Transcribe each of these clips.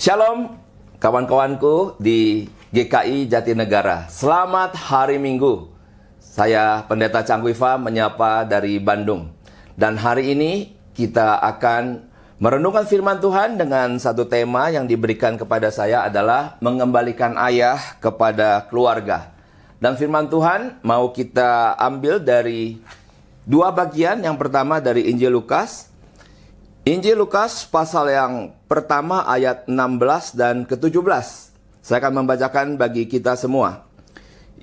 Shalom kawan-kawanku di GKI Jatinegara. Selamat hari Minggu. Saya Pendeta Cangguifa menyapa dari Bandung. Dan hari ini kita akan merenungkan firman Tuhan dengan satu tema yang diberikan kepada saya adalah mengembalikan ayah kepada keluarga. Dan firman Tuhan mau kita ambil dari dua bagian. Yang pertama dari Injil Lukas. Injil Lukas pasal yang pertama ayat 16 dan ke-17. Saya akan membacakan bagi kita semua.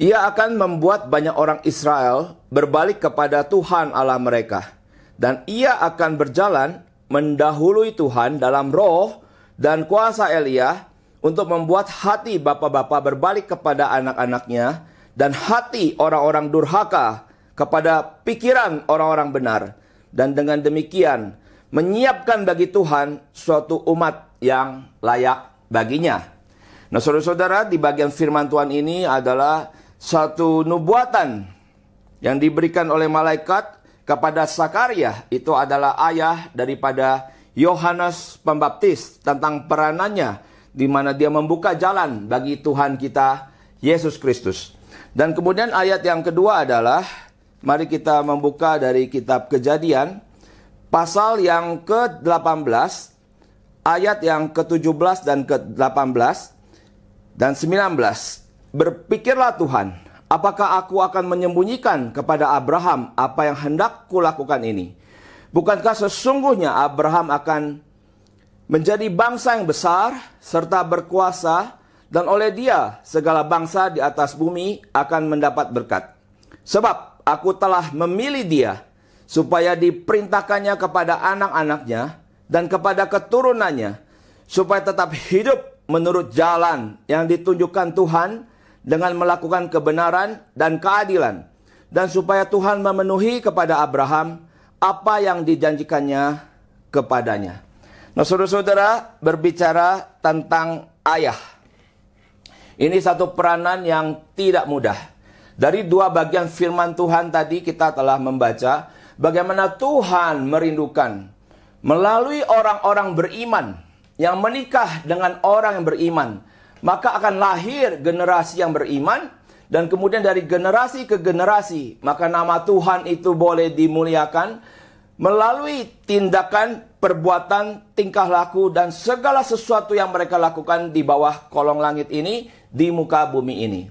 Ia akan membuat banyak orang Israel berbalik kepada Tuhan Allah mereka. Dan ia akan berjalan mendahului Tuhan dalam roh dan kuasa Elia untuk membuat hati bapa-bapa berbalik kepada anak-anaknya dan hati orang-orang durhaka kepada pikiran orang-orang benar. Dan dengan demikian menyiapkan bagi Tuhan suatu umat yang layak baginya. Nah, saudara-saudara, di bagian firman Tuhan ini adalah satu nubuatan yang diberikan oleh malaikat kepada Sakaria. Itu adalah ayah daripada Yohanes Pembaptis, tentang peranannya di mana dia membuka jalan bagi Tuhan kita Yesus Kristus. Dan kemudian ayat yang kedua adalah, mari kita membuka dari kitab Kejadian pasal yang ke-18, ayat yang ke-17 dan ke-18 dan 19. Berpikirlah Tuhan, apakah aku akan menyembunyikan kepada Abraham apa yang hendak kulakukan ini? Bukankah sesungguhnya Abraham akan menjadi bangsa yang besar serta berkuasa, dan oleh dia segala bangsa di atas bumi akan mendapat berkat. Sebab aku telah memilih dia supaya diperintahkannya kepada anak-anaknya dan kepada keturunannya, supaya tetap hidup menurut jalan yang ditunjukkan Tuhan dengan melakukan kebenaran dan keadilan, dan supaya Tuhan memenuhi kepada Abraham apa yang dijanjikannya kepadanya. Nah, saudara-saudara, berbicara tentang ayah, ini satu peranan yang tidak mudah. Dari dua bagian firman Tuhan tadi kita telah membaca bagaimana Tuhan merindukan melalui orang-orang beriman yang menikah dengan orang yang beriman, maka akan lahir generasi yang beriman, dan kemudian dari generasi ke generasi, maka nama Tuhan itu boleh dimuliakan melalui tindakan, perbuatan, tingkah laku, dan segala sesuatu yang mereka lakukan di bawah kolong langit ini, di muka bumi ini.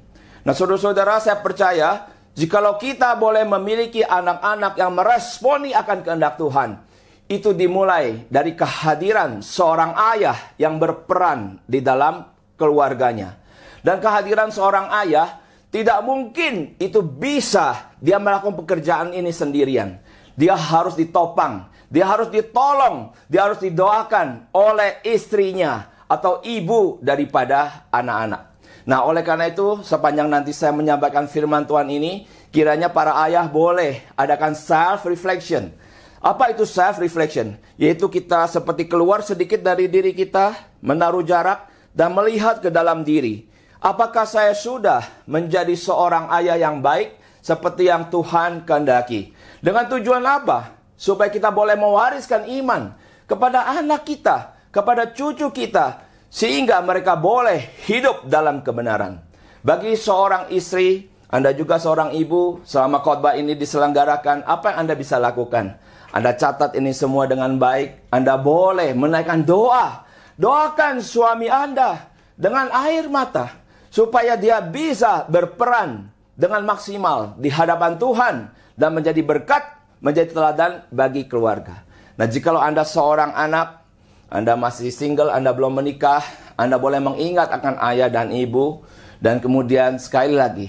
Nah, saudara-saudara, saya percaya jikalau kita boleh memiliki anak-anak yang meresponi akan kehendak Tuhan, itu dimulai dari kehadiran seorang ayah yang berperan di dalam keluarganya. Dan kehadiran seorang ayah tidak mungkin itu bisa dia melakukan pekerjaan ini sendirian. Dia harus ditopang, dia harus ditolong, dia harus didoakan oleh istrinya atau ibu daripada anak-anak. Nah, oleh karena itu, sepanjang nanti saya menyampaikan firman Tuhan ini, kiranya para ayah boleh adakan self-reflection. Apa itu self-reflection? Yaitu kita seperti keluar sedikit dari diri kita, menaruh jarak, dan melihat ke dalam diri. Apakah saya sudah menjadi seorang ayah yang baik, seperti yang Tuhan kehendaki? Dengan tujuan apa? Supaya kita boleh mewariskan iman kepada anak kita, kepada cucu kita, sehingga mereka boleh hidup dalam kebenaran. Bagi seorang istri, Anda juga seorang ibu, selama khotbah ini diselenggarakan, apa yang Anda bisa lakukan? Anda catat ini semua dengan baik. Anda boleh menaikkan doa. Doakan suami Anda dengan air mata, supaya dia bisa berperan dengan maksimal di hadapan Tuhan dan menjadi berkat, menjadi teladan bagi keluarga. Nah, jikalau Anda seorang anak, Anda masih single, Anda belum menikah, Anda boleh mengingat akan ayah dan ibu. Dan kemudian sekali lagi,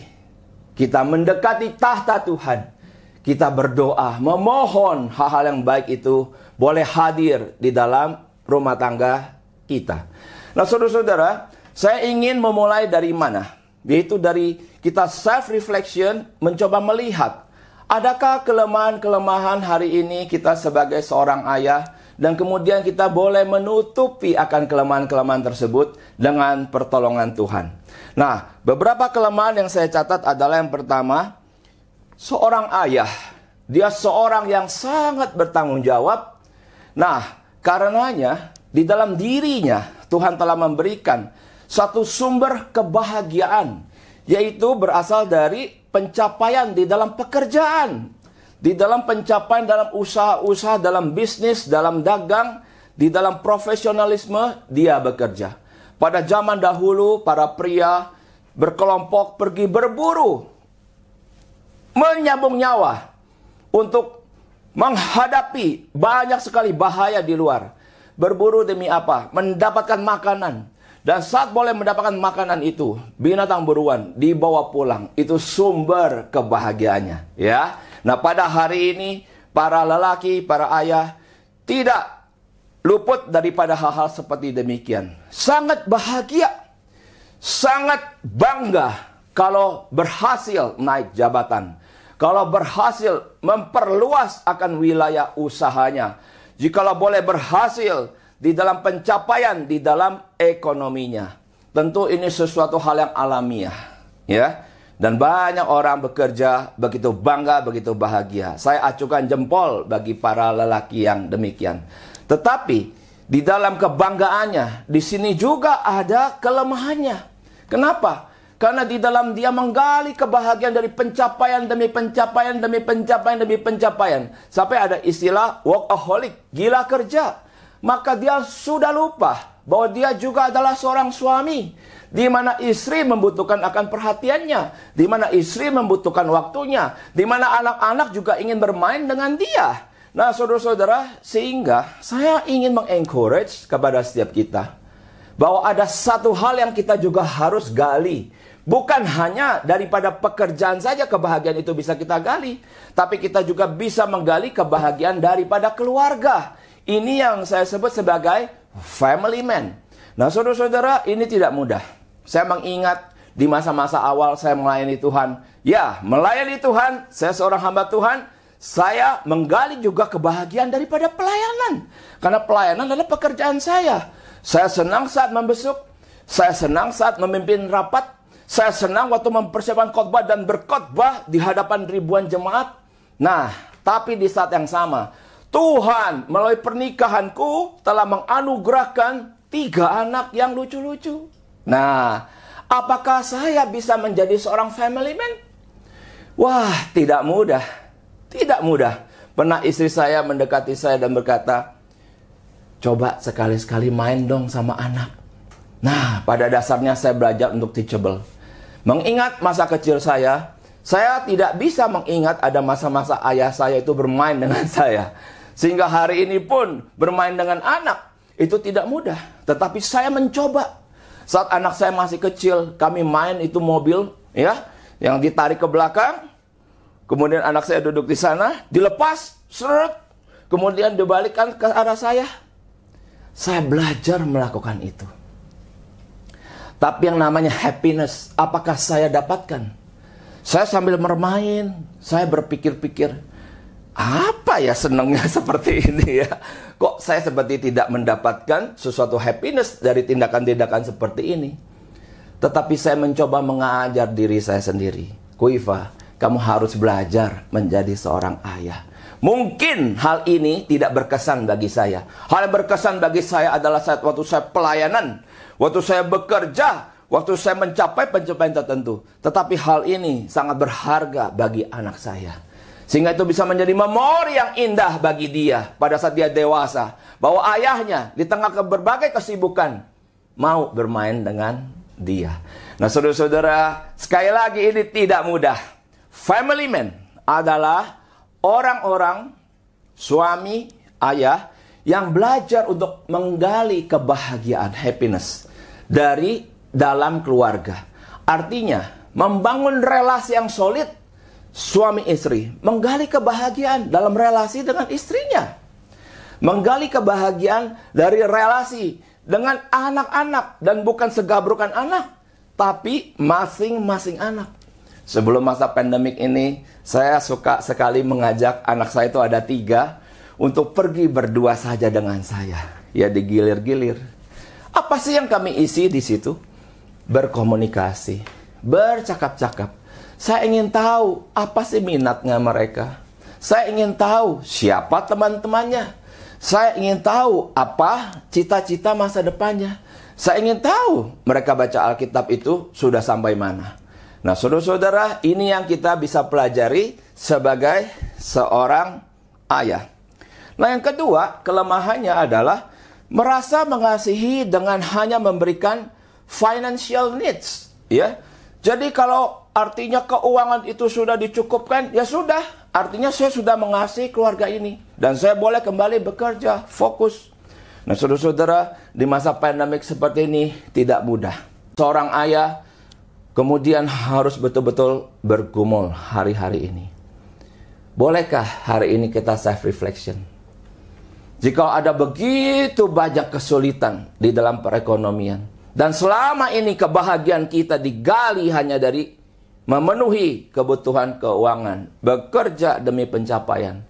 kita mendekati tahta Tuhan. Kita berdoa, memohon hal-hal yang baik itu boleh hadir di dalam rumah tangga kita. Nah, saudara-saudara, saya ingin memulai dari mana? Yaitu dari kita self-reflection, mencoba melihat, adakah kelemahan-kelemahan hari ini kita sebagai seorang ayah, dan kemudian kita boleh menutupi akan kelemahan-kelemahan tersebut dengan pertolongan Tuhan. Nah, beberapa kelemahan yang saya catat adalah yang pertama, seorang ayah, dia seorang yang sangat bertanggung jawab. Nah, karenanya di dalam dirinya Tuhan telah memberikan satu sumber kebahagiaan, yaitu berasal dari pencapaian di dalam pekerjaan, di dalam pencapaian dalam usaha-usaha, dalam bisnis, dalam dagang, di dalam profesionalisme dia bekerja. Pada zaman dahulu, para pria berkelompok pergi berburu, menyambung nyawa untuk menghadapi banyak sekali bahaya di luar. Berburu demi apa? Mendapatkan makanan. Dan saat boleh mendapatkan makanan itu, binatang buruan dibawa pulang. Itu sumber kebahagiaannya, ya. Nah, pada hari ini para lelaki, para ayah tidak luput daripada hal-hal seperti demikian. Sangat bahagia, sangat bangga kalau berhasil naik jabatan, kalau berhasil memperluas akan wilayah usahanya, jikalau boleh berhasil di dalam pencapaian di dalam ekonominya. Tentu ini sesuatu hal yang alamiah, ya. Dan banyak orang bekerja begitu bangga, begitu bahagia. Saya acukan jempol bagi para lelaki yang demikian. Tetapi di dalam kebanggaannya, di sini juga ada kelemahannya. Kenapa? Karena di dalam dia menggali kebahagiaan dari pencapaian demi pencapaian demi pencapaian demi pencapaian, sampai ada istilah workaholic, gila kerja. Maka dia sudah lupa bahwa dia juga adalah seorang suami, di mana istri membutuhkan akan perhatiannya, di mana istri membutuhkan waktunya, di mana anak-anak juga ingin bermain dengan dia. Nah, saudara-saudara, sehingga saya ingin mengencourage kepada setiap kita bahwa ada satu hal yang kita juga harus gali. Bukan hanya daripada pekerjaan saja kebahagiaan itu bisa kita gali, tapi kita juga bisa menggali kebahagiaan daripada keluarga. Ini yang saya sebut sebagai family man. Nah, saudara-saudara, ini tidak mudah. Saya mengingat di masa-masa awal saya melayani Tuhan. Ya, melayani Tuhan, saya seorang hamba Tuhan, saya menggali juga kebahagiaan daripada pelayanan. Karena pelayanan adalah pekerjaan saya. Saya senang saat membesuk, saya senang saat memimpin rapat, saya senang waktu mempersiapkan khotbah dan berkhotbah di hadapan ribuan jemaat. Nah, tapi di saat yang sama, Tuhan melalui pernikahanku telah menganugerahkan 3 anak yang lucu-lucu. Nah, apakah saya bisa menjadi seorang family man? Wah, tidak mudah. Tidak mudah. Pernah istri saya mendekati saya dan berkata, coba sekali-sekali main dong sama anak. Nah, pada dasarnya saya belajar untuk teachable. Mengingat masa kecil saya tidak bisa mengingat ada masa-masa ayah saya itu bermain dengan saya. Sehingga hari ini pun bermain dengan anak itu tidak mudah. Tetapi saya mencoba. Saat anak saya masih kecil, kami main itu mobil, ya, yang ditarik ke belakang. Kemudian anak saya duduk di sana, dilepas, seret, kemudian dibalikkan ke arah saya. Saya belajar melakukan itu. Tapi yang namanya happiness, apakah saya dapatkan? Saya sambil bermain, saya berpikir-pikir, apa ya senangnya seperti ini ya? Kok saya seperti tidak mendapatkan sesuatu happiness dari tindakan-tindakan seperti ini? Tetapi saya mencoba mengajar diri saya sendiri. Kuiva, kamu harus belajar menjadi seorang ayah. Mungkin hal ini tidak berkesan bagi saya. Hal yang berkesan bagi saya adalah saat waktu saya pelayanan, waktu saya bekerja, waktu saya mencapai pencapaian tertentu. Tetapi hal ini sangat berharga bagi anak saya. Sehingga itu bisa menjadi memori yang indah bagi dia pada saat dia dewasa. Bahwa ayahnya di tengah berbagai kesibukan mau bermain dengan dia. Nah, saudara-saudara, sekali lagi ini tidak mudah. Family man adalah orang-orang, suami, ayah, yang belajar untuk menggali kebahagiaan, happiness, dari dalam keluarga. Artinya, membangun relasi yang solid, suami istri, menggali kebahagiaan dalam relasi dengan istrinya. Menggali kebahagiaan dari relasi dengan anak-anak, dan bukan segabrukan anak, tapi masing-masing anak. Sebelum masa pandemik ini, saya suka sekali mengajak anak saya itu ada 3 untuk pergi berdua saja dengan saya. Ya, digilir-gilir. Apa sih yang kami isi di situ? Berkomunikasi, bercakap-cakap. Saya ingin tahu apa sih minatnya mereka. Saya ingin tahu siapa teman-temannya. Saya ingin tahu apa cita-cita masa depannya. Saya ingin tahu mereka baca Alkitab itu sudah sampai mana. Nah, saudara-saudara, ini yang kita bisa pelajari sebagai seorang ayah. Nah, yang kedua, kelemahannya adalah merasa mengasihi dengan hanya memberikan financial needs, ya. Jadi kalau artinya keuangan itu sudah dicukupkan, ya sudah, artinya saya sudah mengasihi keluarga ini dan saya boleh kembali bekerja, fokus. Nah, saudara-saudara, di masa pandemik seperti ini tidak mudah. Seorang ayah kemudian harus betul-betul bergumul hari-hari ini. Bolehkah hari ini kita self-reflection? Jika ada begitu banyak kesulitan di dalam perekonomian, dan selama ini kebahagiaan kita digali hanya dari memenuhi kebutuhan keuangan, bekerja demi pencapaian.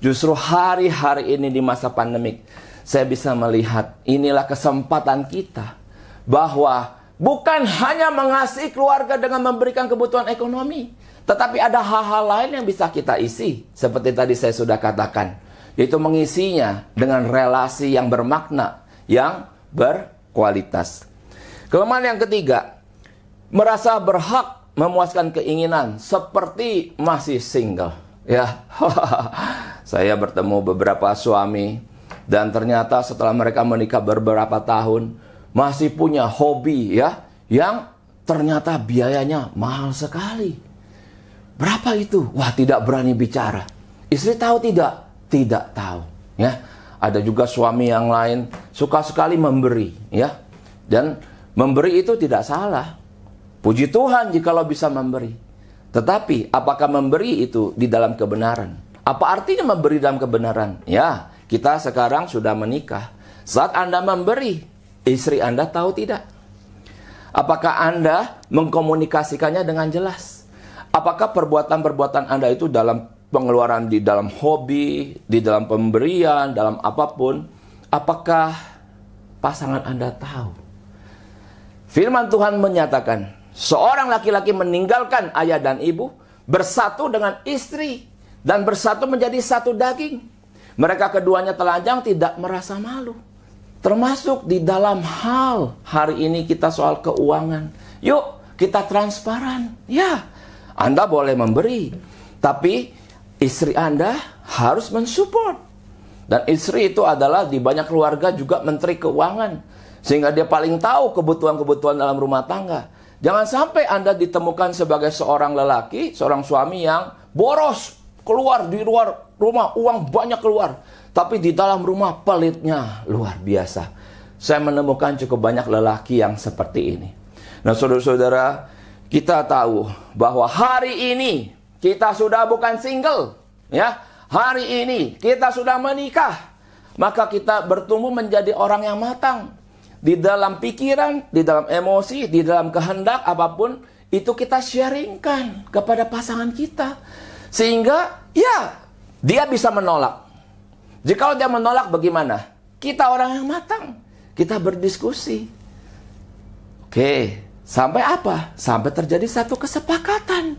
Justru hari-hari ini di masa pandemik, saya bisa melihat inilah kesempatan kita bahwa bukan hanya mengasihi keluarga dengan memberikan kebutuhan ekonomi, tetapi ada hal-hal lain yang bisa kita isi. Seperti tadi saya sudah katakan, yaitu mengisinya dengan relasi yang bermakna, yang berkualitas. Kelemahan yang ketiga, merasa berhak memuaskan keinginan seperti masih single. Ya, saya bertemu beberapa suami dan ternyata setelah mereka menikah beberapa tahun masih punya hobi, ya, yang ternyata biayanya mahal sekali. Berapa itu? Wah, tidak berani bicara. Istri tahu tidak? Tidak tahu, ya. Ada juga suami yang lain suka sekali memberi, ya. Dan memberi itu tidak salah. Puji Tuhan jikalau bisa memberi. Tetapi apakah memberi itu di dalam kebenaran? Apa artinya memberi dalam kebenaran? Ya, kita sekarang sudah menikah. Saat Anda memberi, istri Anda tahu tidak? Apakah Anda mengkomunikasikannya dengan jelas? Apakah perbuatan-perbuatan Anda itu dalam pengeluaran, di dalam hobi, di dalam pemberian, dalam apapun, apakah pasangan Anda tahu? Firman Tuhan menyatakan, seorang laki-laki meninggalkan ayah dan ibu, bersatu dengan istri, dan bersatu menjadi satu daging. Mereka keduanya telanjang tidak merasa malu. Termasuk di dalam hal hari ini kita soal keuangan. Yuk, kita transparan. Ya, Anda boleh memberi, tapi istri Anda harus mensupport. Dan istri itu adalah di banyak keluarga juga menteri keuangan. Sehingga dia paling tahu kebutuhan-kebutuhan dalam rumah tangga. Jangan sampai Anda ditemukan sebagai seorang lelaki, seorang suami yang boros. Keluar di luar rumah, uang banyak keluar. Tapi di dalam rumah pelitnya luar biasa. Saya menemukan cukup banyak lelaki yang seperti ini. Nah, saudara-saudara, kita tahu bahwa hari ini kita sudah bukan single, ya. Hari ini kita sudah menikah. Maka kita bertumbuh menjadi orang yang matang. Di dalam pikiran, di dalam emosi, di dalam kehendak apapun, itu kita sharingkan kepada pasangan kita. Sehingga, ya, dia bisa menolak. Jika dia menolak bagaimana? Kita orang yang matang. Kita berdiskusi. Oke, sampai apa? Sampai terjadi satu kesepakatan.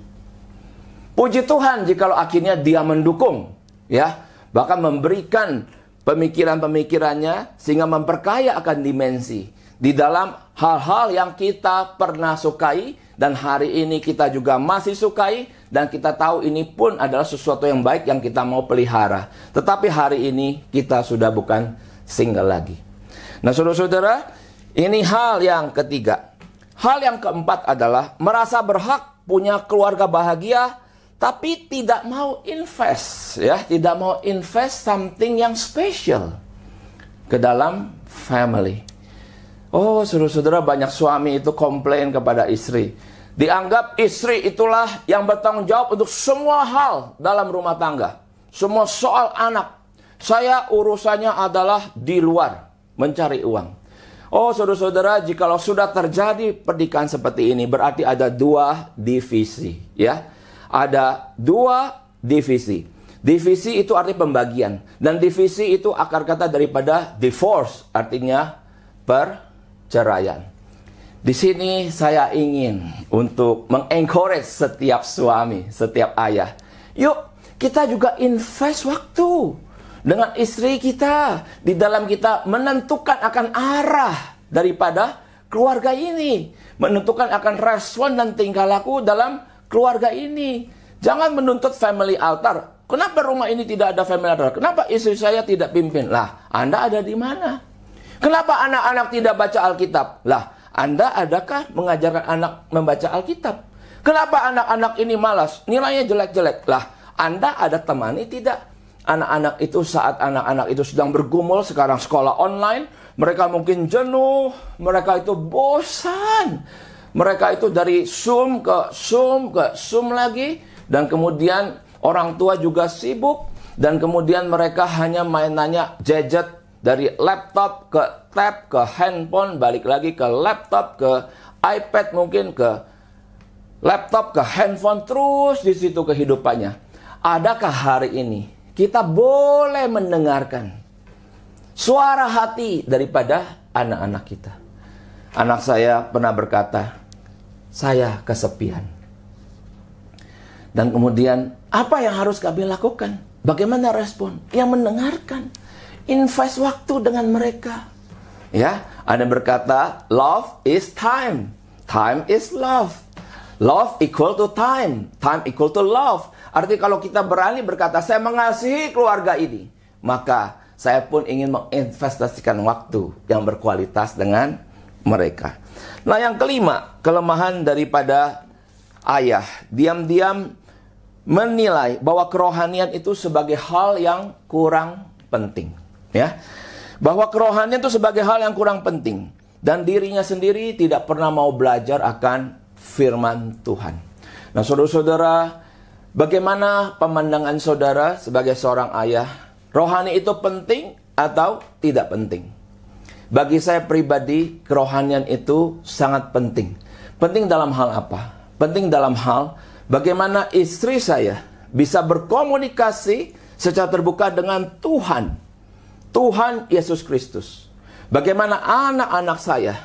Puji Tuhan jikalau akhirnya dia mendukung, ya, bahkan memberikan pemikiran-pemikirannya sehingga memperkaya akan dimensi di dalam hal-hal yang kita pernah sukai dan hari ini kita juga masih sukai dan kita tahu ini pun adalah sesuatu yang baik yang kita mau pelihara. Tetapi hari ini kita sudah bukan single lagi. Nah, saudara-saudara, ini hal yang ketiga. Hal yang keempat adalah merasa berhak punya keluarga bahagia tapi tidak mau invest, ya, tidak mau invest something yang special ke dalam family. Oh, saudara-saudara, banyak suami itu komplain kepada istri. Dianggap istri itulah yang bertanggung jawab untuk semua hal dalam rumah tangga. Semua soal anak. Saya urusannya adalah di luar, mencari uang. Oh, saudara-saudara, jikalau sudah terjadi pernikahan seperti ini, berarti ada dua divisi, ya. Ada dua divisi. Divisi itu arti pembagian. Dan divisi itu akar kata daripada divorce, artinya perceraian. Di sini saya ingin untuk mengencourage setiap suami, setiap ayah. Yuk, kita juga invest waktu dengan istri kita. Di dalam kita menentukan akan arah daripada keluarga ini. Menentukan akan respon dan tingkah laku dalam keluarga ini. Jangan menuntut family altar. Kenapa rumah ini tidak ada family altar? Kenapa istri saya tidak pimpin? Lah, Anda ada di mana? Kenapa anak-anak tidak baca Alkitab? Lah, Anda adakah mengajarkan anak membaca Alkitab? Kenapa anak-anak ini malas? Nilainya jelek-jelek. Lah, Anda ada temani tidak? Anak-anak itu saat anak-anak itu sedang bergumul, sekarang sekolah online, mereka mungkin jenuh, mereka itu bosan. Mereka itu dari Zoom ke Zoom ke Zoom lagi, dan kemudian orang tua juga sibuk, dan kemudian mereka hanya mainannya gadget dari laptop ke tab ke handphone, balik lagi ke laptop ke iPad, mungkin ke laptop ke handphone, terus di situ kehidupannya. Adakah hari ini kita boleh mendengarkan suara hati daripada anak-anak kita? Anak saya pernah berkata, saya kesepian. Dan kemudian, apa yang harus kami lakukan? Bagaimana respon? Yang mendengarkan. Invest waktu dengan mereka. Ya, ada berkata, love is time. Time is love. Love equal to time. Time equal to love. Artinya kalau kita berani berkata, saya mengasihi keluarga ini, maka saya pun ingin menginvestasikan waktu yang berkualitas dengan mereka. Nah, yang kelima, kelemahan daripada ayah. Diam-diam menilai bahwa kerohanian itu sebagai hal yang kurang penting. Ya, bahwa kerohanian itu sebagai hal yang kurang penting. Dan dirinya sendiri tidak pernah mau belajar akan firman Tuhan. Nah, saudara-saudara, bagaimana pemandangan saudara sebagai seorang ayah? Rohani itu penting atau tidak penting? Bagi saya pribadi, kerohanian itu sangat penting. Penting dalam hal apa? Penting dalam hal bagaimana istri saya bisa berkomunikasi secara terbuka dengan Tuhan. Tuhan Yesus Kristus. Bagaimana anak-anak saya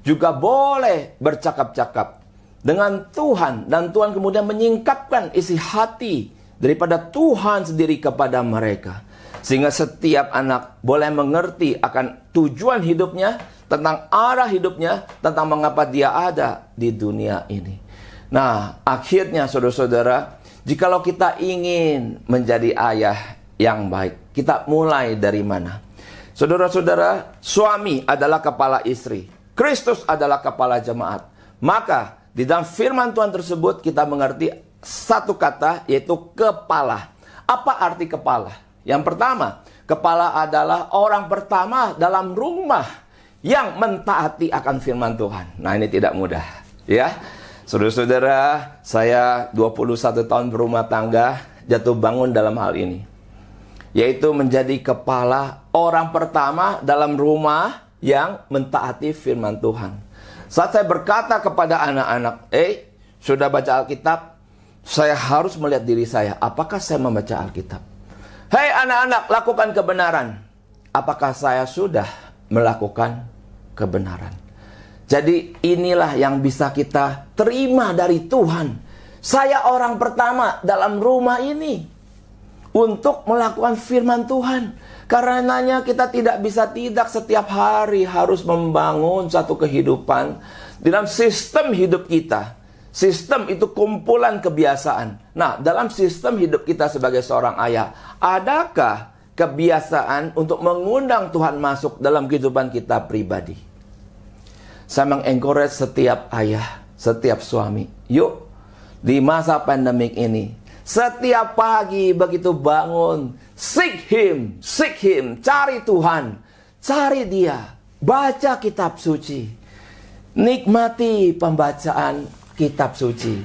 juga boleh bercakap-cakap dengan Tuhan. Dan Tuhan kemudian menyingkapkan isi hati daripada Tuhan sendiri kepada mereka. Sehingga setiap anak boleh mengerti akan tujuan hidupnya, tentang arah hidupnya, tentang mengapa dia ada di dunia ini. Nah, akhirnya saudara-saudara, jikalau kita ingin menjadi ayah yang baik, kita mulai dari mana? Saudara-saudara, suami adalah kepala istri. Kristus adalah kepala jemaat. Maka, di dalam firman Tuhan tersebut, kita mengerti satu kata, yaitu kepala. Apa arti kepala? Yang pertama, kepala adalah orang pertama dalam rumah yang mentaati akan firman Tuhan. Nah, ini tidak mudah, ya. Saudara-saudara, saya 21 tahun berumah tangga, jatuh bangun dalam hal ini. Yaitu menjadi kepala orang pertama dalam rumah yang mentaati firman Tuhan. Saat saya berkata kepada anak-anak, sudah baca Alkitab? Saya harus melihat diri saya, apakah saya membaca Alkitab? Hei anak-anak, lakukan kebenaran. Apakah saya sudah melakukan kebenaran? Jadi inilah yang bisa kita terima dari Tuhan. Saya orang pertama dalam rumah ini untuk melakukan firman Tuhan. Karenanya kita tidak bisa tidak setiap hari harus membangun satu kehidupan dalam sistem hidup kita. Sistem itu kumpulan kebiasaan. Nah, dalam sistem hidup kita sebagai seorang ayah, adakah kebiasaan untuk mengundang Tuhan masuk dalam kehidupan kita pribadi? Saya mengencourage setiap ayah, setiap suami. Yuk, di masa pandemik ini, setiap pagi begitu bangun, seek Him, cari Tuhan, cari Dia, baca kitab suci, nikmati pembacaan kitab suci.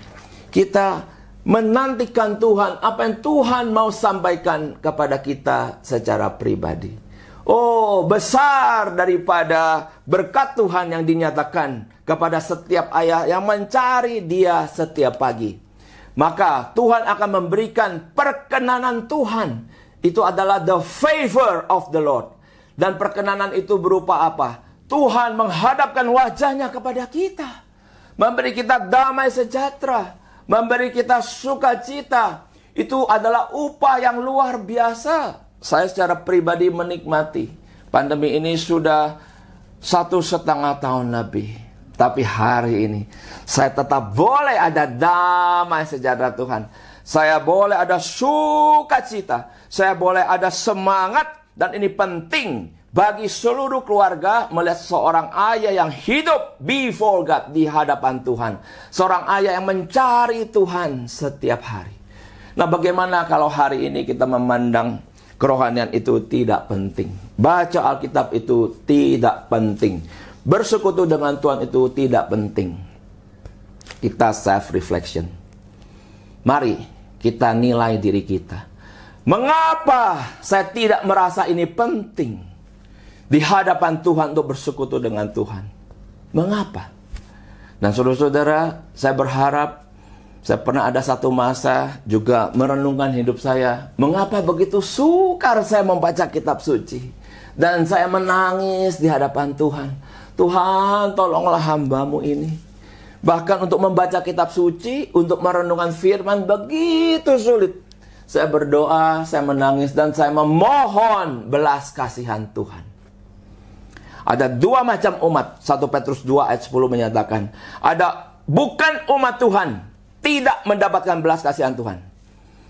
Kita menantikan Tuhan, apa yang Tuhan mau sampaikan kepada kita secara pribadi. Oh, besar daripada berkat Tuhan yang dinyatakan kepada setiap ayah yang mencari Dia setiap pagi. Maka Tuhan akan memberikan perkenanan Tuhan. Itu adalah the favor of the Lord. Dan perkenanan itu berupa apa? Tuhan menghadapkan wajahnya kepada kita, memberi kita damai sejahtera, memberi kita sukacita. Itu adalah upah yang luar biasa. Saya secara pribadi menikmati. Pandemi ini sudah 1,5 tahun lebih. Tapi hari ini saya tetap boleh ada damai sejahtera Tuhan. Saya boleh ada sukacita. Saya boleh ada semangat. Dan ini penting bagi seluruh keluarga melihat seorang ayah yang hidup before God, di hadapan Tuhan. Seorang ayah yang mencari Tuhan setiap hari. Nah, bagaimana kalau hari ini kita memandang kerohanian itu tidak penting? Baca Alkitab itu tidak penting. Bersekutu dengan Tuhan itu tidak penting. Kita self-reflection. Mari kita nilai diri kita. Mengapa saya tidak merasa ini penting di hadapan Tuhan untuk bersekutu dengan Tuhan? Mengapa? Dan saudara-saudara, saya berharap saya pernah ada satu masa juga merenungkan hidup saya. Mengapa begitu sukar saya membaca kitab suci? Dan saya menangis di hadapan Tuhan. Tuhan, tolonglah hambamu ini. Bahkan untuk membaca kitab suci, untuk merenungkan firman begitu sulit. Saya berdoa, saya menangis, dan saya memohon belas kasihan Tuhan. Ada dua macam umat. 1 Petrus 2 ayat 10 menyatakan, ada bukan umat Tuhan tidak mendapatkan belas kasihan Tuhan.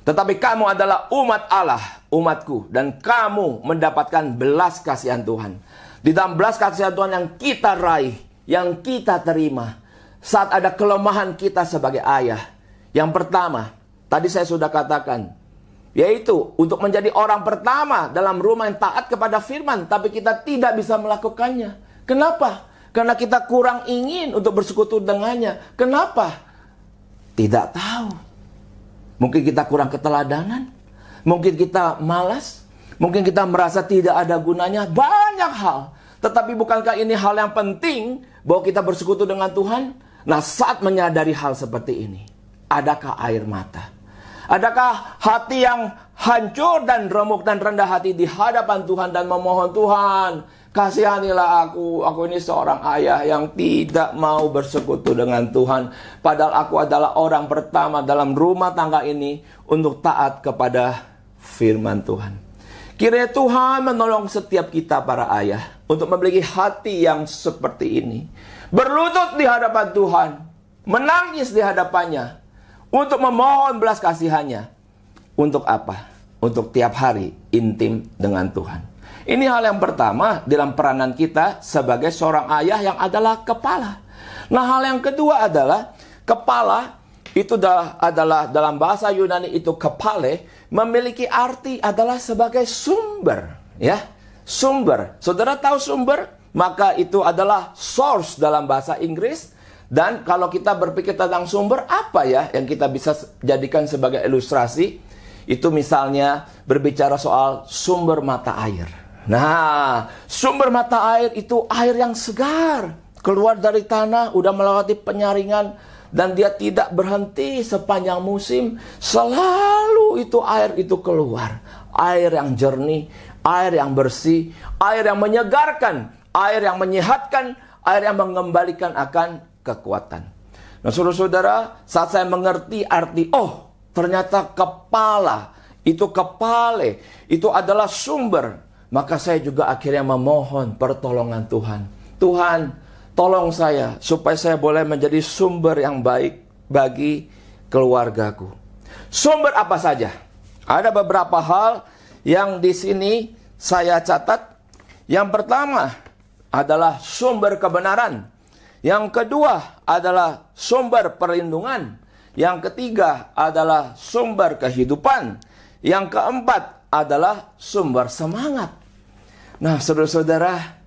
Tetapi kamu adalah umat Allah, umatku, dan kamu mendapatkan belas kasihan Tuhan. Di dalam belas kasihan Tuhan yang kita raih, yang kita terima, saat ada kelemahan kita sebagai ayah. Yang pertama, tadi saya sudah katakan, yaitu untuk menjadi orang pertama dalam rumah yang taat kepada firman, tapi kita tidak bisa melakukannya. Kenapa? Karena kita kurang ingin untuk bersekutu dengannya. Kenapa? Tidak tahu. Mungkin kita kurang keteladanan. Mungkin kita malas. Mungkin kita merasa tidak ada gunanya. Banyak hal. Tetapi bukankah ini hal yang penting bahwa kita bersekutu dengan Tuhan? Nah, saat menyadari hal seperti ini, adakah air mata? Adakah hati yang hancur dan remuk dan rendah hati di hadapan Tuhan dan memohon, Tuhan, kasihanilah aku. Aku ini seorang ayah yang tidak mau bersekutu dengan Tuhan. Padahal aku adalah orang pertama dalam rumah tangga ini untuk taat kepada firman Tuhan. Kiranya Tuhan menolong setiap kita para ayah untuk memiliki hati yang seperti ini. Berlutut di hadapan Tuhan, menangis di hadapannya, untuk memohon belas kasihannya. Untuk apa? Untuk tiap hari intim dengan Tuhan. Ini hal yang pertama dalam peranan kita sebagai seorang ayah yang adalah kepala. Nah, hal yang kedua adalah kepala itu adalah dalam bahasa Yunani itu kepale, memiliki arti adalah sebagai sumber, ya. Sumber. Saudara tahu sumber? Maka itu adalah source dalam bahasa Inggris. Dan kalau kita berpikir tentang sumber, apa ya yang kita bisa jadikan sebagai ilustrasi? Itu misalnya berbicara soal sumber mata air. Nah, sumber mata air itu air yang segar. Keluar dari tanah, udah melewati penyaringan. Dan dia tidak berhenti sepanjang musim. Selalu itu air itu keluar. Air yang jernih, air yang bersih, air yang menyegarkan, air yang menyehatkan, air yang mengembalikan akan kekuatan. Nah, saudara-saudara, saat saya mengerti arti, oh, ternyata kepala, itu kepale, itu adalah sumber, maka saya juga akhirnya memohon pertolongan Tuhan. Tuhan, tolong saya, supaya saya boleh menjadi sumber yang baik bagi keluargaku. Sumber apa saja? Ada beberapa hal yang di sini saya catat. Yang pertama adalah sumber kebenaran. Yang kedua adalah sumber perlindungan. Yang ketiga adalah sumber kehidupan. Yang keempat adalah sumber semangat. Nah, saudara-saudara,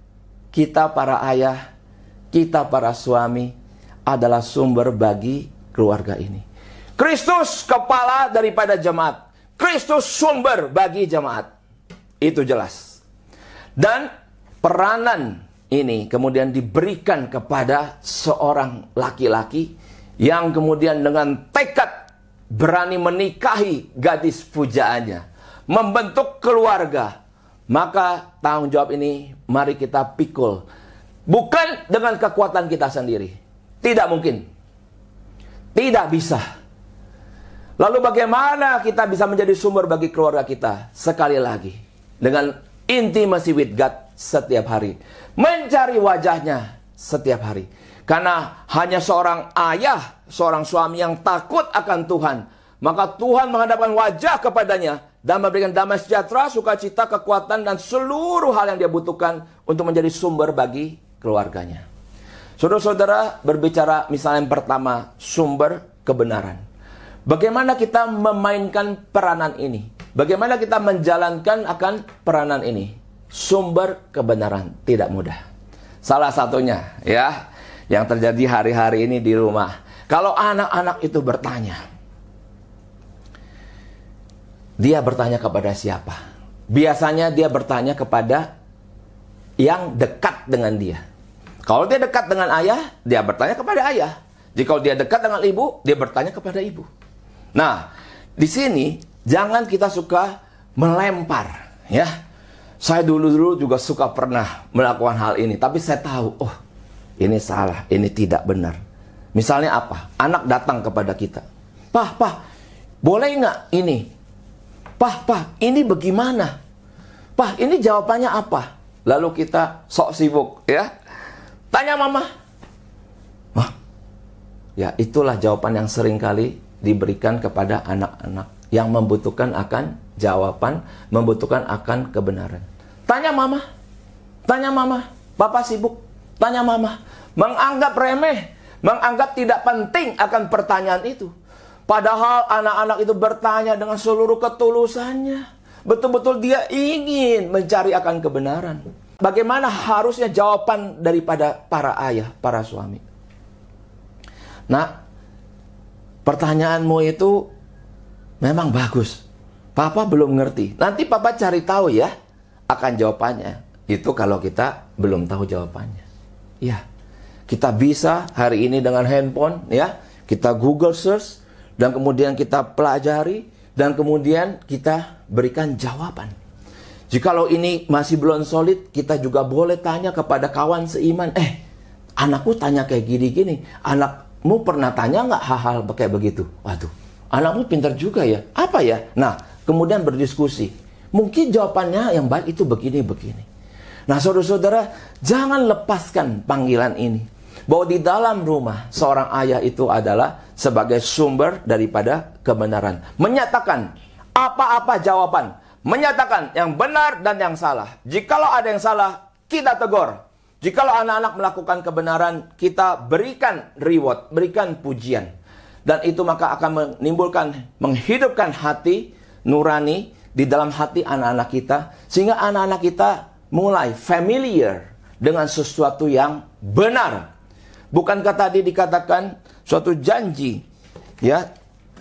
kita para ayah, kita para suami adalah sumber bagi keluarga ini. Kristus kepala daripada jemaat. Kristus sumber bagi jemaat. Itu jelas. Dan peranan ini kemudian diberikan kepada seorang laki-laki yang kemudian dengan tekad berani menikahi gadis pujaannya, membentuk keluarga. Maka tanggung jawab ini mari kita pikul. Bukan dengan kekuatan kita sendiri. Tidak mungkin. Tidak bisa. Lalu bagaimana kita bisa menjadi sumber bagi keluarga kita? Sekali lagi, dengan intimacy with God, setiap hari. Mencari wajahnya setiap hari. Karena hanya seorang ayah, seorang suami yang takut akan Tuhan, maka Tuhan menghadapkan wajah kepadanya dan memberikan damai sejahtera, sukacita, kekuatan, dan seluruh hal yang dia butuhkan untuk menjadi sumber bagi keluarganya. Saudara-saudara, berbicara misalnya yang pertama, sumber kebenaran. Bagaimana kita memainkan peranan ini? Bagaimana kita menjalankan akan peranan ini? Sumber kebenaran tidak mudah. Salah satunya ya, yang terjadi hari-hari ini di rumah. Kalau anak-anak itu bertanya, dia bertanya kepada siapa? Biasanya dia bertanya kepada yang dekat dengan dia. Kalau dia dekat dengan ayah, dia bertanya kepada ayah. Jika dia dekat dengan ibu, dia bertanya kepada ibu. Nah, di sini jangan kita suka melempar, ya. Saya dulu juga suka pernah melakukan hal ini, tapi saya tahu, oh, ini salah, ini tidak benar. Misalnya apa? Anak datang kepada kita. Pah, boleh nggak ini? Pah, ini bagaimana? Pah, ini jawabannya apa? Lalu kita sok sibuk, ya. Tanya mama. Wah, ya itulah jawaban yang sering kali diberikan kepada anak-anak yang membutuhkan akan jawaban, membutuhkan akan kebenaran. Tanya mama. Tanya mama. Bapak sibuk. Tanya mama. Menganggap remeh, menganggap tidak penting akan pertanyaan itu. Padahal anak-anak itu bertanya dengan seluruh ketulusannya. Betul-betul dia ingin mencari akan kebenaran. Bagaimana harusnya jawaban daripada para ayah, para suami? Nah, pertanyaanmu itu memang bagus. Papa belum ngerti. Nanti papa cari tahu ya akan jawabannya. Itu kalau kita belum tahu jawabannya. Ya, kita bisa hari ini dengan handphone ya, kita Google search dan kemudian kita pelajari dan kemudian kita berikan jawaban. Jikalau ini masih belum solid, kita juga boleh tanya kepada kawan seiman. Anakku tanya kayak gini-gini. Anakmu pernah tanya nggak hal-hal kayak begitu? Waduh, anakmu pintar juga ya. Apa ya? Nah, kemudian berdiskusi. Mungkin jawabannya yang baik itu begini-begini. Nah, saudara-saudara, jangan lepaskan panggilan ini. Bahwa di dalam rumah, seorang ayah itu adalah sebagai sumber daripada kebenaran. Menyatakan apa-apa jawaban. Menyatakan yang benar dan yang salah. Jikalau ada yang salah, kita tegur. Jikalau anak-anak melakukan kebenaran, kita berikan reward, berikan pujian. Dan itu maka akan menghidupkan hati nurani di dalam hati anak-anak kita. Sehingga anak-anak kita mulai familiar dengan sesuatu yang benar. Bukankah tadi dikatakan suatu janji ya,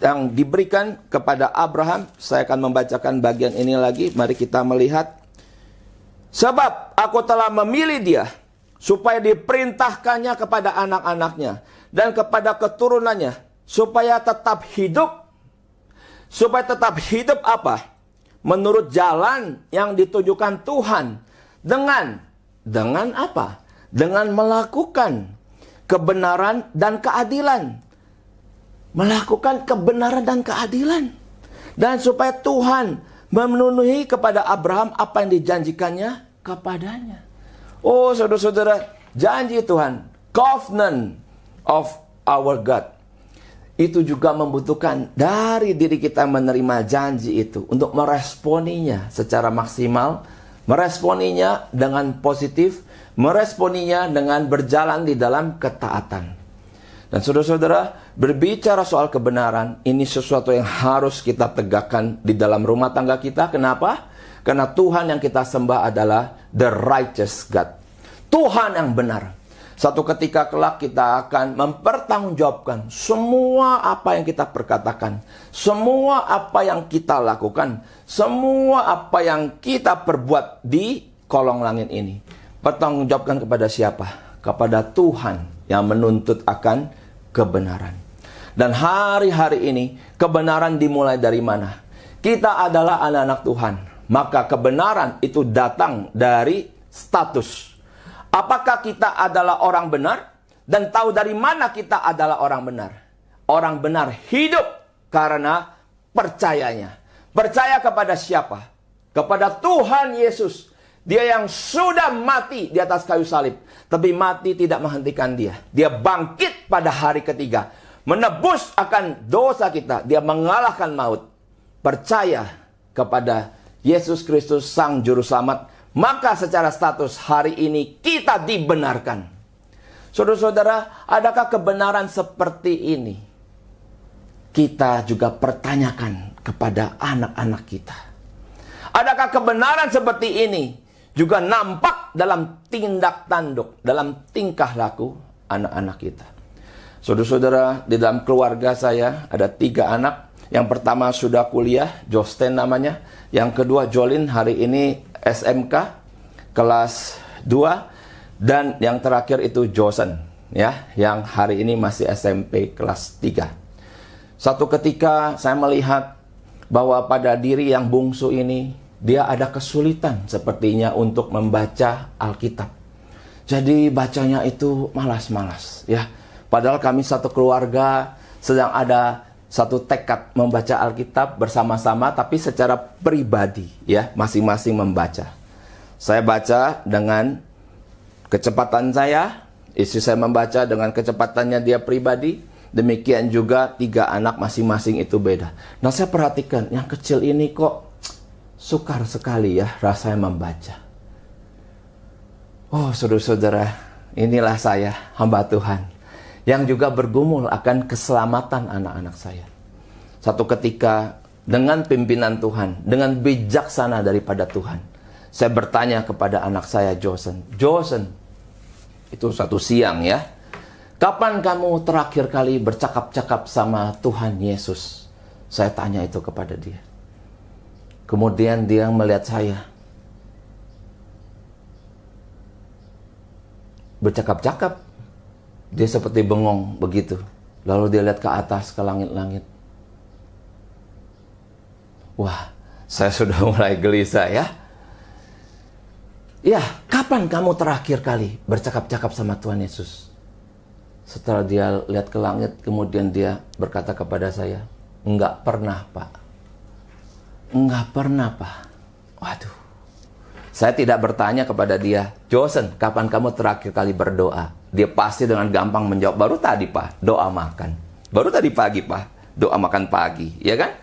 yang diberikan kepada Abraham? Saya akan membacakan bagian ini lagi. Mari kita melihat. Sebab aku telah memilih dia supaya diperintahkannya kepada anak-anaknya dan kepada keturunannya supaya tetap hidup. Supaya tetap hidup apa? Menurut jalan yang ditujukan Tuhan. Dengan apa? Dengan melakukan kebenaran dan keadilan. Melakukan kebenaran dan keadilan. Dan supaya Tuhan memenuhi kepada Abraham apa yang dijanjikannya kepadanya. Oh saudara-saudara, janji Tuhan, covenant of our God, itu juga membutuhkan dari diri kita menerima janji itu untuk meresponinya secara maksimal, meresponinya dengan positif, meresponinya dengan berjalan di dalam ketaatan. Dan saudara-saudara, berbicara soal kebenaran, ini sesuatu yang harus kita tegakkan di dalam rumah tangga kita. Kenapa? Karena Tuhan yang kita sembah adalah the righteous God. Tuhan yang benar. Satu ketika kelak kita akan mempertanggungjawabkan semua apa yang kita perkatakan, semua apa yang kita lakukan, semua apa yang kita perbuat di kolong langit ini. Pertanggungjawabkan kepada siapa? Kepada Tuhan yang menuntut akan kebenaran. Dan hari-hari ini kebenaran dimulai dari mana? Kita adalah anak-anak Tuhan. Maka kebenaran itu datang dari status. Apakah kita adalah orang benar? Dan tahu dari mana kita adalah orang benar? Orang benar hidup karena percayanya. Percaya kepada siapa? Kepada Tuhan Yesus. Dia yang sudah mati di atas kayu salib. Tapi mati tidak menghentikan dia. Dia bangkit pada hari ketiga. Menebus akan dosa kita. Dia mengalahkan maut. Percaya kepada Yesus Kristus Sang Juru Selamat. Maka secara status hari ini kita dibenarkan. Saudara-saudara, adakah kebenaran seperti ini? Kita juga pertanyakan kepada anak-anak kita. Adakah kebenaran seperti ini juga nampak dalam tindak tanduk, dalam tingkah laku anak-anak kita? Saudara-saudara, di dalam keluarga saya ada 3 anak. Yang pertama sudah kuliah, Josten namanya. Yang kedua Jolin, hari ini SMK kelas 2. Dan yang terakhir itu Josen, ya, yang hari ini masih SMP kelas 3. Satu ketika saya melihat bahwa pada diri yang bungsu ini, dia ada kesulitan sepertinya untuk membaca Alkitab. Jadi bacanya itu malas-malas, ya. Padahal kami satu keluarga sedang ada satu tekad membaca Alkitab bersama-sama, tapi secara pribadi, ya, masing-masing membaca. Saya baca dengan kecepatan saya, istri saya membaca dengan kecepatannya dia pribadi. Demikian juga 3 anak masing-masing itu beda. Nah, saya perhatikan yang kecil ini kok sukar sekali ya rasanya membaca. Oh, saudara-saudara, inilah saya, hamba Tuhan, yang juga bergumul akan keselamatan anak-anak saya. Satu ketika dengan pimpinan Tuhan, dengan bijaksana daripada Tuhan, saya bertanya kepada anak saya, Josen, itu satu siang ya, kapan kamu terakhir kali bercakap-cakap sama Tuhan Yesus? Saya tanya itu kepada dia. Kemudian dia melihat saya bercakap-cakap. Dia seperti bengong begitu. Lalu dia lihat ke atas, ke langit-langit. Wah, saya sudah mulai gelisah ya. Ya, kapan kamu terakhir kali bercakap-cakap sama Tuhan Yesus? Setelah dia lihat ke langit, kemudian dia berkata kepada saya, enggak pernah, Pak. Enggak pernah, Pak. Waduh. Saya tidak bertanya kepada dia, Josen, kapan kamu terakhir kali berdoa? Dia pasti dengan gampang menjawab, baru tadi, Pak, doa makan. Baru tadi pagi, Pak, doa makan pagi, ya kan?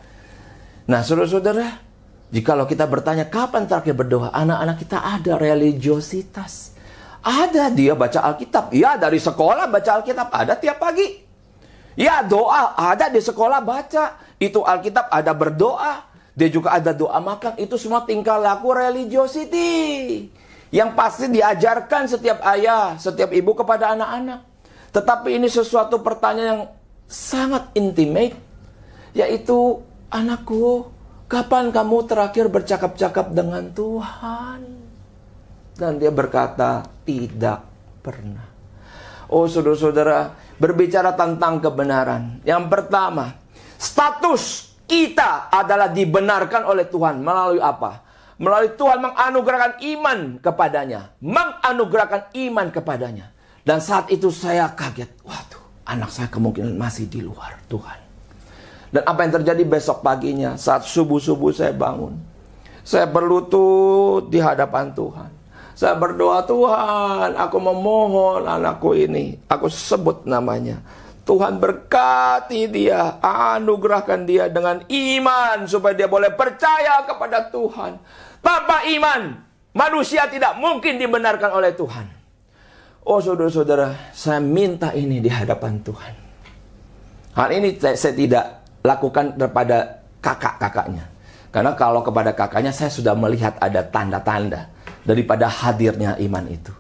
Nah, saudara-saudara, jikalau kita bertanya kapan terakhir berdoa, anak-anak kita ada religiositas. Ada dia baca Alkitab. Ya, dari sekolah baca Alkitab ada tiap pagi. Ya, doa ada di sekolah baca. Itu Alkitab ada berdoa. Dia juga ada doa makan. Itu semua tingkah laku religiosity yang pasti diajarkan setiap ayah, setiap ibu kepada anak-anak. Tetapi ini sesuatu pertanyaan yang sangat intimate, yaitu, anakku, kapan kamu terakhir bercakap-cakap dengan Tuhan? Dan dia berkata, tidak pernah. Oh, saudara-saudara, berbicara tentang kebenaran. Yang pertama, status kita adalah dibenarkan oleh Tuhan. Melalui apa? Melalui Tuhan menganugerahkan iman kepadanya. Menganugerahkan iman kepadanya. Dan saat itu saya kaget. Waduh, anak saya kemungkinan masih di luar Tuhan. Dan apa yang terjadi besok paginya, saat subuh-subuh saya bangun, saya berlutut di hadapan Tuhan. Saya berdoa, Tuhan, aku memohon anakku ini. Aku sebut namanya. Tuhan berkati dia, anugerahkan dia dengan iman supaya dia boleh percaya kepada Tuhan. Tanpa iman, manusia tidak mungkin dibenarkan oleh Tuhan. Oh, saudara-saudara, saya minta ini di hadapan Tuhan. Hal ini saya tidak lakukan kepada kakak-kakaknya. Karena kalau kepada kakaknya saya sudah melihat ada tanda-tanda daripada hadirnya iman itu.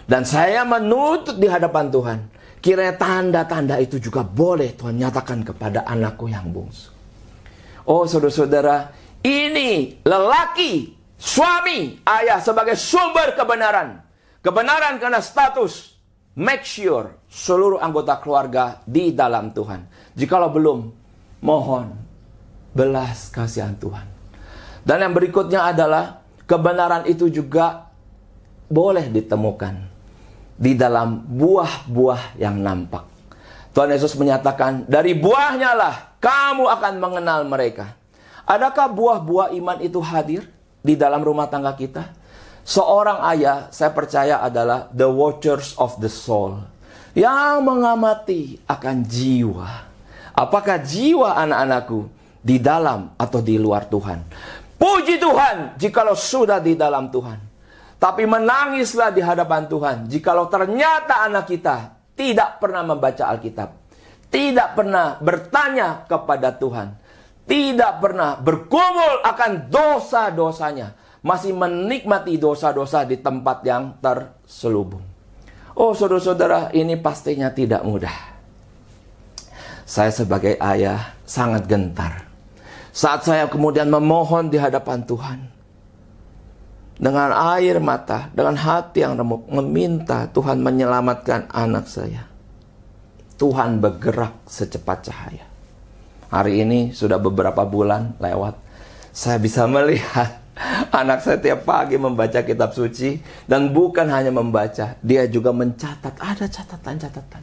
Dan saya menuntut di hadapan Tuhan, kiranya tanda-tanda itu juga boleh Tuhan nyatakan kepada anakku yang bungsu. Oh, saudara-saudara, ini lelaki, suami, ayah sebagai sumber kebenaran. Kebenaran karena status. Make sure seluruh anggota keluarga di dalam Tuhan. Jikalau belum, mohon belas kasihan Tuhan. Dan yang berikutnya adalah kebenaran itu juga boleh ditemukan di dalam buah-buah yang nampak. Tuhan Yesus menyatakan, dari buahnya lah kamu akan mengenal mereka. Adakah buah-buah iman itu hadir di dalam rumah tangga kita? Seorang ayah, saya percaya adalah the watchers of the soul, yang mengamati akan jiwa. Apakah jiwa anak-anakku di dalam atau di luar Tuhan? Puji Tuhan jikalau sudah di dalam Tuhan. Tapi menangislah di hadapan Tuhan jikalau ternyata anak kita tidak pernah membaca Alkitab, tidak pernah bertanya kepada Tuhan, tidak pernah bergumul akan dosa-dosanya, masih menikmati dosa-dosa di tempat yang terselubung. Oh saudara-saudara, ini pastinya tidak mudah. Saya sebagai ayah sangat gentar saat saya kemudian memohon di hadapan Tuhan. Dengan air mata, dengan hati yang remuk, meminta Tuhan menyelamatkan anak saya. Tuhan bergerak secepat cahaya. Hari ini sudah beberapa bulan lewat, saya bisa melihat anak saya tiap pagi membaca kitab suci. Dan bukan hanya membaca, dia juga mencatat. Ada catatan-catatan,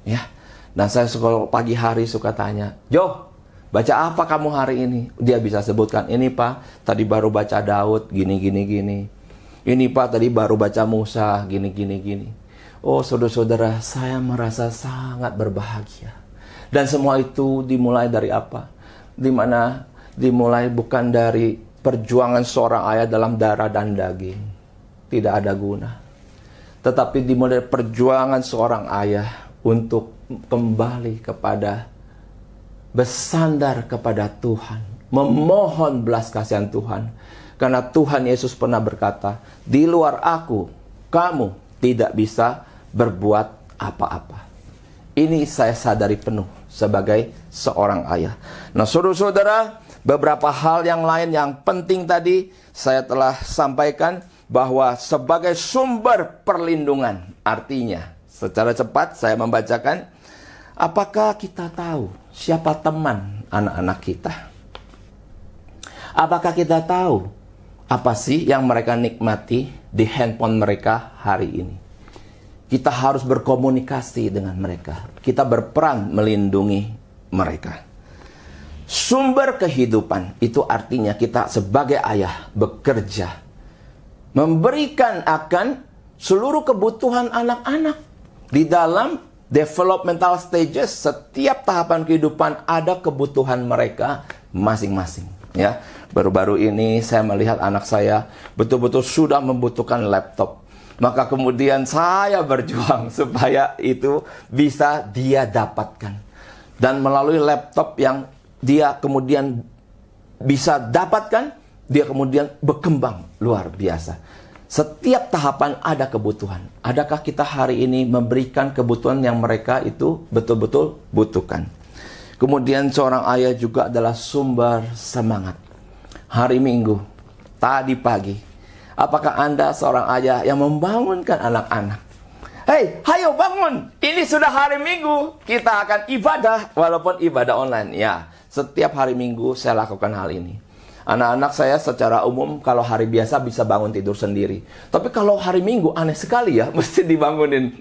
ya. Dan saya pagi hari suka tanya, Jo, baca apa kamu hari ini? Dia bisa sebutkan, ini Pak, tadi baru baca Daud, gini. Ini Pak, tadi baru baca Musa, gini. Oh saudara-saudara, saya merasa sangat berbahagia. Dan semua itu dimulai dari apa? Dimulai bukan dari perjuangan seorang ayah dalam darah dan daging, tidak ada guna. Tetapi dimulai perjuangan seorang ayah untuk kembali kepada, bersandar kepada Tuhan, memohon belas kasihan Tuhan. Karena Tuhan Yesus pernah berkata, di luar aku, kamu tidak bisa berbuat apa-apa. Ini saya sadari penuh sebagai seorang ayah. Nah saudara-saudara, beberapa hal yang lain yang penting tadi saya telah sampaikan, bahwa sebagai sumber perlindungan. Artinya, secara cepat saya membacakan, apakah kita tahu siapa teman anak-anak kita? Apakah kita tahu apa sih yang mereka nikmati di handphone mereka hari ini? Kita harus berkomunikasi dengan mereka. Kita berperan melindungi mereka. Sumber kehidupan itu artinya kita sebagai ayah bekerja, memberikan akan seluruh kebutuhan anak-anak. Di dalam developmental stages, setiap tahapan kehidupan ada kebutuhan mereka masing-masing. Ya, baru-baru ini saya melihat anak saya betul-betul sudah membutuhkan laptop. Maka kemudian saya berjuang supaya itu bisa dia dapatkan. Dan melalui laptop yang dia kemudian bisa dapatkan, dia kemudian berkembang luar biasa. Setiap tahapan ada kebutuhan. Adakah kita hari ini memberikan kebutuhan yang mereka itu betul-betul butuhkan? Kemudian seorang ayah juga adalah sumber semangat. Hari Minggu, tadi pagi, apakah Anda seorang ayah yang membangunkan anak-anak? Hei, ayo bangun, ini sudah hari Minggu, kita akan ibadah, walaupun ibadah online. Ya, setiap hari Minggu saya lakukan hal ini. Anak-anak saya secara umum kalau hari biasa bisa bangun tidur sendiri. Tapi kalau hari Minggu aneh sekali ya, mesti dibangunin.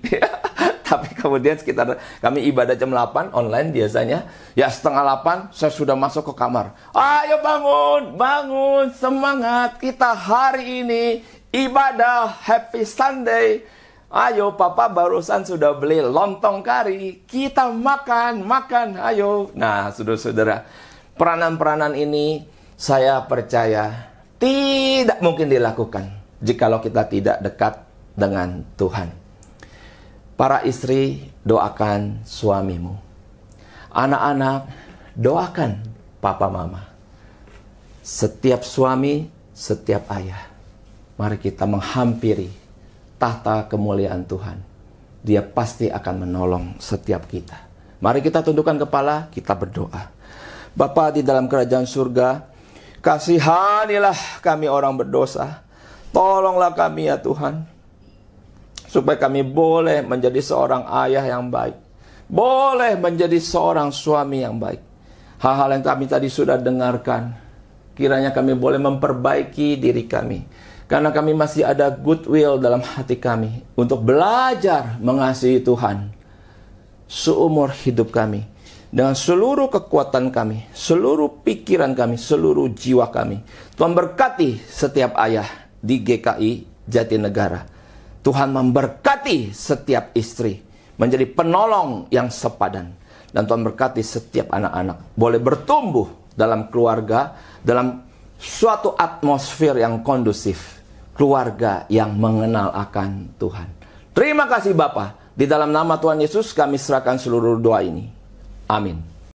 Tapi kemudian sekitar kami ibadah jam 8 online biasanya. Ya setengah 8 saya sudah masuk ke kamar. Ayo bangun, bangun, semangat. Kita hari ini ibadah, happy Sunday. Ayo papa barusan sudah beli lontong kari. Kita makan, ayo. Nah saudara-saudara, peranan-peranan ini saya percaya tidak mungkin dilakukan jikalau kita tidak dekat dengan Tuhan. Para istri, doakan suamimu. Anak-anak, doakan papa mama. Setiap suami, setiap ayah, mari kita menghampiri tahta kemuliaan Tuhan. Dia pasti akan menolong setiap kita. Mari kita tundukkan kepala, kita berdoa. Bapa di dalam kerajaan surga, kasihanilah kami orang berdosa. Tolonglah kami ya Tuhan, supaya kami boleh menjadi seorang ayah yang baik, boleh menjadi seorang suami yang baik. Hal-hal yang kami tadi sudah dengarkan, kiranya kami boleh memperbaiki diri kami, karena kami masih ada goodwill dalam hati kami untuk belajar mengasihi Tuhan seumur hidup kami. Dengan seluruh kekuatan kami, seluruh pikiran kami, seluruh jiwa kami. Tuhan berkati setiap ayah di GKI Jatinegara. Tuhan memberkati setiap istri menjadi penolong yang sepadan. Dan Tuhan berkati setiap anak-anak boleh bertumbuh dalam keluarga, dalam suatu atmosfer yang kondusif. Keluarga yang mengenal akan Tuhan. Terima kasih Bapa. Di dalam nama Tuhan Yesus kami serahkan seluruh doa ini. Amin.